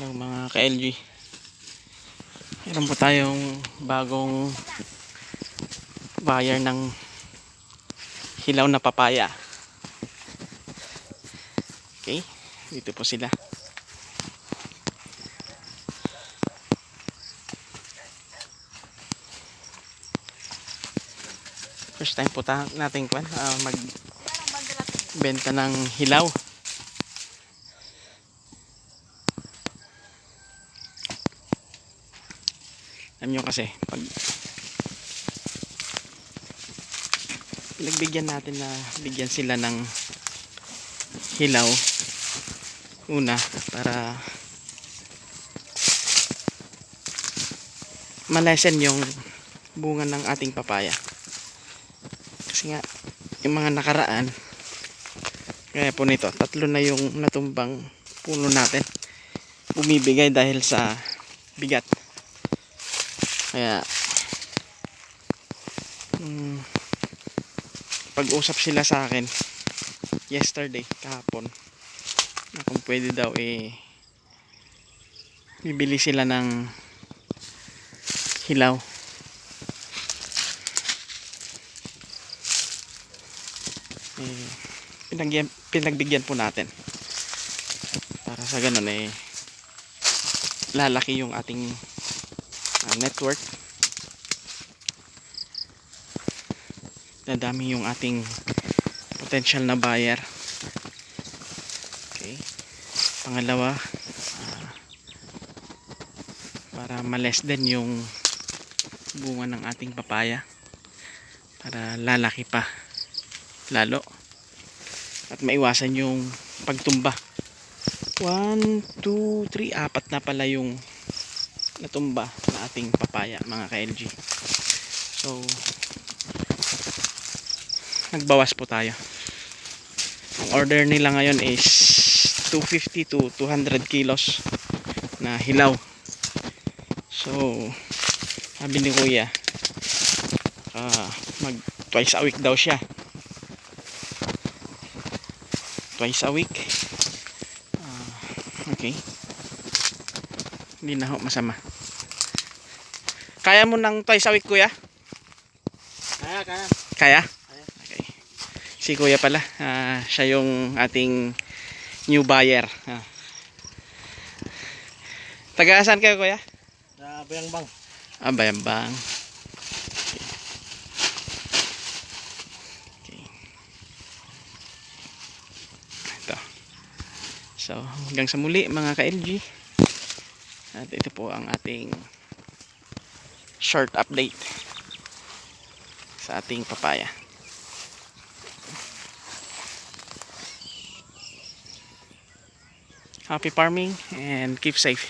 ng mga ka-LG. Meron po tayong bagong buyer ng hilaw na papaya. Okay, dito po sila. First time po natin magbenta ng hilaw. Alam nyo kasi pag pinagbigyan natin na bigyan sila ng hilaw una para malesen yung bunga ng ating papaya. Kasi nga yung mga nakaraan, kaya po nito, 3 na yung natumbang puno natin, bumibigay dahil sa bigat. Kaya pag-usap sila sa akin yesterday, kahapon, na kung pwede daw bibili sila ng hilaw. Pinagbigyan po natin para sa ganun lalaki yung ating network, dadami yung ating potential na buyer. Okay, pangalawa, para ma-less din yung bunga ng ating papaya, para lalaki pa lalo at maiwasan yung pagtumba. 1, 2, 3, 4 na pala yung natumba na ating papaya, mga ka-LG. So nagbawas po tayo. Ang order nila ngayon is 250 to 200 kilos na hilaw. So sabi ni kuya, mag twice a week daw siya, twice a week. Okay, hindi na ho masama. Kaya mo ng twice a week, kuya? Kaya? Okay. Si kuya pala, siya yung ating new buyer. Taga-saan kayo, kuya? Bayambang. Bayambang. So hanggang sa muli, mga ka-LG, at ito po ang ating short update sa ating papaya. Happy farming and keep safe.